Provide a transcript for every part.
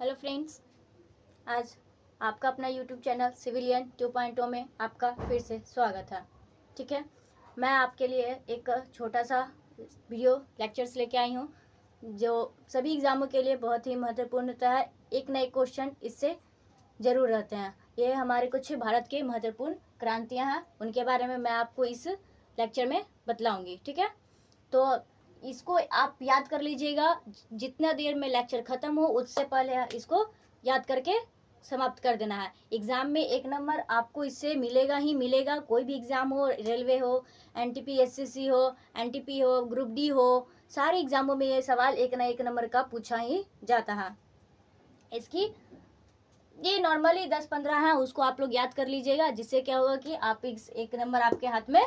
Hello friends, आज आपका अपना यूट्यूब चैनल सिविलियन 2.0 में आपका फिर से स्वागत है। ठीक है, मैं आपके लिए एक छोटा सा वीडियो लेक्चर्स लेके आई हूँ जो सभी एग्ज़ामों के लिए बहुत ही महत्वपूर्ण होता है। एक न एक क्वेश्चन इससे ज़रूर रहते हैं। ये हमारे कुछ भारत के महत्वपूर्ण क्रांतियाँ हैं, उनके बारे में मैं आपको इस लेक्चर में बतलाऊँगी। ठीक है, तो इसको आप याद कर लीजिएगा। जितना देर में लेक्चर ख़त्म हो उससे पहले इसको याद करके समाप्त कर देना है। एग्ज़ाम में 1 नंबर आपको इससे मिलेगा ही मिलेगा। कोई भी एग्ज़ाम हो, रेलवे हो, एनटीपी एससीसी हो, एनटीपी हो, ग्रुप डी हो, सारे एग्ज़ामों में ये सवाल 1 न 1 नंबर का पूछा ही जाता है। इसकी ये नॉर्मली 10-15 हैं, उसको आप लोग याद कर लीजिएगा, जिससे क्या होगा कि आप 1 नंबर आपके हाथ में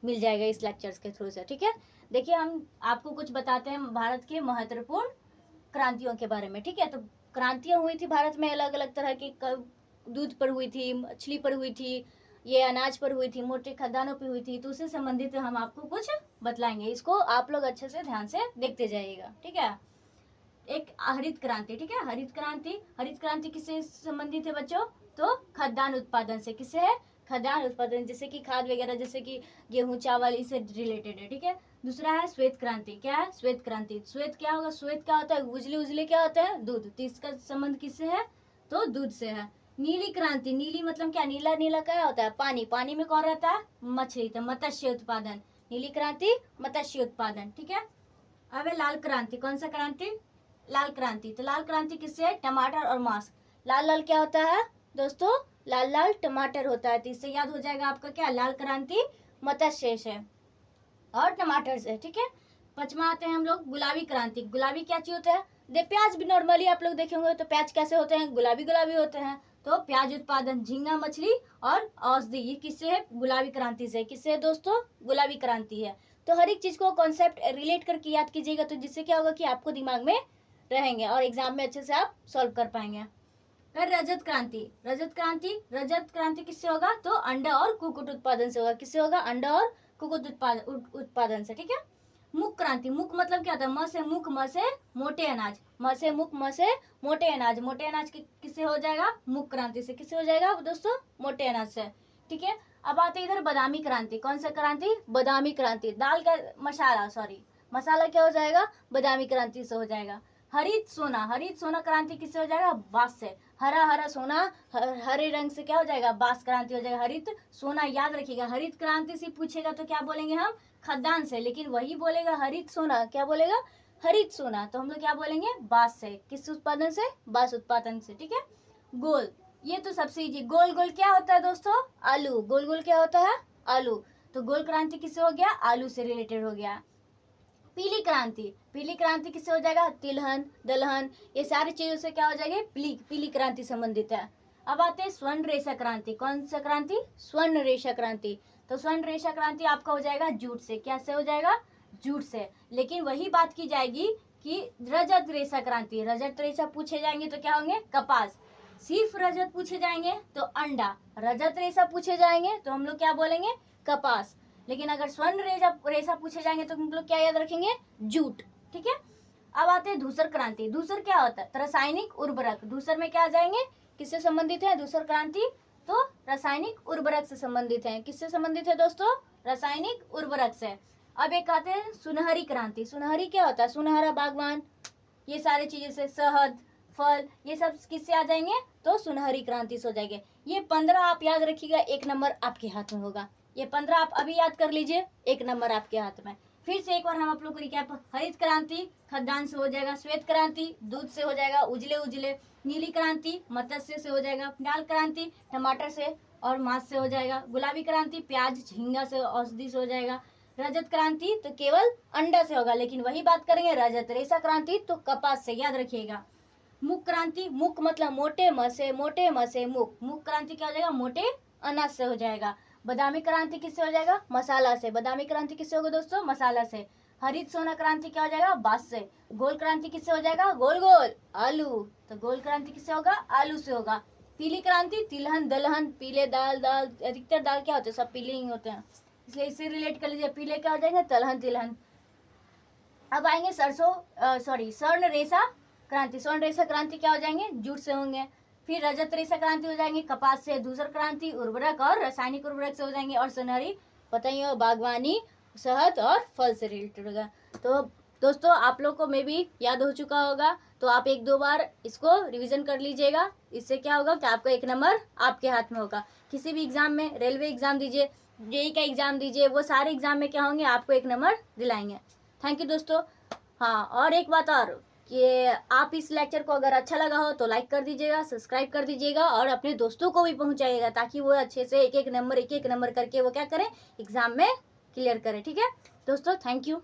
मिल जाएगा इस लेक्चर्स के थ्रू से। ठीक है, देखिए हम आपको कुछ बताते हैं भारत के महत्वपूर्ण क्रांतियों के बारे में। ठीक है, तो क्रांतियाँ हुई थी भारत में अलग अलग तरह की। दूध पर हुई थी, मछली पर हुई थी, ये अनाज पर हुई थी, मोटे खदानों पर हुई थी। तो उससे संबंधित हम आपको कुछ बतलाएंगे, इसको आप लोग अच्छे से ध्यान से देखते जाइएगा। ठीक है, एक हरित क्रांति। ठीक है, हरित क्रांति किससे संबंधित है बच्चों? तो खाद्यान्न उत्पादन से। किससे है? खाद्यान्न उत्पादन, जैसे कि खाद वगैरह, जैसे कि गेहूं चावल, इससे रिलेटेड है। ठीक है, दूसरा है श्वेत क्रांति। क्या है? श्वेत क्रांति। श्वेत क्या होगा? श्वेत क्या होता है? उजले उजले क्या होता है? दूध। तो इसका संबंध किससे है? तो दूध से है। नीली क्रांति। नीली मतलब क्या? नीला नीला क्या होता है? पानी। पानी में कौन रहता है? मछली। तो मत्स्य उत्पादन। नीली क्रांति मत्स्य उत्पादन। ठीक है, अब है लाल क्रांति। कौन सा क्रांति? लाल क्रांति। तो लाल क्रांति किससे है? टमाटर और मांस। लाल लाल क्या होता है दोस्तों? लाल लाल टमाटर होता है। तो इससे याद हो जाएगा आपका क्या? लाल क्रांति मत्स्य से और टमाटर से। ठीक है, पचमा आते हैं हम लोग गुलाबी क्रांति। गुलाबी क्या चीज होता है? प्याज भी नॉर्मली आप लोग देखे होंगे, तो प्याज कैसे होते हैं? गुलाबी गुलाबी होते हैं। तो प्याज उत्पादन, झींगा मछली और औषधि, ये किससे है? गुलाबी क्रांति से। किससे है दोस्तों? गुलाबी क्रांति है। तो हर एक चीज को कॉन्सेप्ट रिलेट करके याद कीजिएगा, तो जिससे क्या होगा कि आपको दिमाग में रहेंगे और एग्जाम में अच्छे से आप सॉल्व कर पाएंगे। फिर रजत क्रांति। रजत क्रांति किससे होगा? तो अंडा और कुक्कुट उत्पादन से होगा। किससे होगा? अंडा और कुक्कुट उत्पादन से। ठीक है, मुख क्रांति। मुख मतलब क्या होता है? म से मुख, म से मोटे अनाज, म से मुख, म से मोटे अनाज। मोटे अनाज किससे हो जाएगा? मुख क्रांति से। किससे हो जाएगा दोस्तों? मोटे अनाज से। ठीक है, अब आते इधर बादामी क्रांति। कौन सा क्रांति? बादामी क्रांति। दाल का मसाला क्या हो जाएगा? बादामी क्रांति से हो जाएगा। हरित सोना। हरित सोना क्रांति किससे हो जाएगा? बांस से। हरा हरा सोना हरे रंग से क्या हो जाएगा? बांस क्रांति हो जाएगा। हरित सोना याद रखिएगा, हरित क्रांति से पूछेगा तो क्या बोलेंगे हम? खाद्यान्न से। लेकिन वही बोलेगा हरित सोना, क्या बोलेगा? हरित सोना। तो हम लोग क्या बोलेंगे? बांस से। किस उत्पादन से? बांस उत्पादन से। ठीक है, गोल, ये तो सबसे इजी। गोल गोल क्या होता है दोस्तों? आलू। गोल गोल क्या होता है? आलू। तो गोल क्रांति किससे हो गया? आलू से रिलेटेड हो गया। पीली क्रांति। पीली क्रांति किससे हो जाएगा? तिलहन, दलहन, ये सारी चीजों से क्या हो जाएगी? पीली क्रांति संबंधित है। अब आते हैं स्वर्ण रेशा क्रांति। कौन सा क्रांति? स्वर्ण रेशा क्रांति। तो स्वर्ण रेशा क्रांति आपका हो जाएगा जूट से। क्या से हो जाएगा? जूट से। लेकिन वही बात की जाएगी कि रजत रेशा क्रांति। रजत रेशा पूछे जाएंगे तो क्या होंगे? कपास। सिर्फ रजत पूछे जाएंगे तो अंडा। रजत रेशा पूछे जाएंगे तो हम लोग क्या बोलेंगे? कपास। लेकिन अगर स्वर्ण रेशा पूछे जाएंगे तो हम लोग क्या याद रखेंगे? जूट। ठीक है, अब आते हैं धूसर क्रांति। धूसर क्या होता है? रासायनिक उर्वरक। धूसर में क्या आ जाएंगे? किससे संबंधित है धूसर क्रांति? तो रासायनिक उर्वरक से संबंधित है। किससे संबंधित है दोस्तों? रासायनिक उर्वरक से। अब एक आते हैं सुनहरी क्रांति। सुनहरी क्या होता है? सुनहरा बागवान, ये सारी चीजें से, शहद, फल, ये सब किससे आ जाएंगे? तो सुनहरी क्रांति से हो जाएंगे। ये 15 आप याद रखिएगा, 1 नंबर आपके हाथ में होगा। ये 15 आप अभी याद कर लीजिए, 1 नंबर आपके हाथ में। फिर से एक बार हम आप लोग को रिकैप। हरित क्रांति खाद्यान्न से हो जाएगा। श्वेत क्रांति दूध से हो जाएगा, उजले उजले। नीली क्रांति मत्स्य से हो जाएगा। लाल क्रांति टमाटर से और मांस से हो जाएगा। गुलाबी क्रांति प्याज, झींगा से, औषधि से हो जाएगा। रजत क्रांति तो केवल अंडा से होगा। लेकिन वही बात करेंगे रजत रेशा क्रांति तो कपास से, याद रखिएगा। मुख क्रांति, मुख मतलब मोटे मसे, मोटे मसे मुख। मुख क्रांति क्या हो जाएगा? मोटे अनाज से हो जाएगा। बादामी क्रांति किससे हो जाएगा? मसाला से। बादामी क्रांति किससे होगा दोस्तों? मसाला से। हरित सोना क्रांति क्या हो जाएगा? बांस से। गोल क्रांति किससे हो जाएगा? गोल गोल आलू। तो गोल क्रांति किससे होगा? आलू से होगा। पीली क्रांति तिलहन, दलहन, पीले दाल। अधिकतर दाल क्या होते हैं? सब पीले ही होते हैं, इसलिए इससे रिलेट कर लीजिए। पीले क्या हो जाएंगे? दलहन, तिलहन। अब आएंगे स्वर्ण रेशा क्रांति, स्वर्ण रेशा क्रांति क्या हो जाएंगे, जूट से होंगे। फिर रजत रेशा क्रांति हो जाएंगे कपास से। धूसर क्रांति उर्वरक और रासायनिक उर्वरक से हो जाएंगे। और सुनहरी पता ही हो बागवानी, शहद और फल से रिलेटेड होगा। तो दोस्तों आप लोग को मे भी याद हो चुका होगा, तो आप 1-2 बार इसको रिवीजन कर लीजिएगा। इससे क्या होगा कि आपका 1 नंबर आपके हाथ में होगा। किसी भी एग्जाम में, रेलवे एग्जाम दीजिए, जेई का एग्जाम दीजिए, वो सारे एग्जाम में क्या होंगे, आपको 1 नंबर दिलाएंगे। थैंक यू दोस्तों। हाँ, और एक बात और कि आप इस लेक्चर को अगर अच्छा लगा हो तो लाइक कर दीजिएगा, सब्सक्राइब कर दीजिएगा और अपने दोस्तों को भी पहुंचाइएगा, ताकि वो अच्छे से एक एक नंबर करके वो क्या करें, एग्जाम में क्लियर करें। ठीक है दोस्तों, थैंक यू।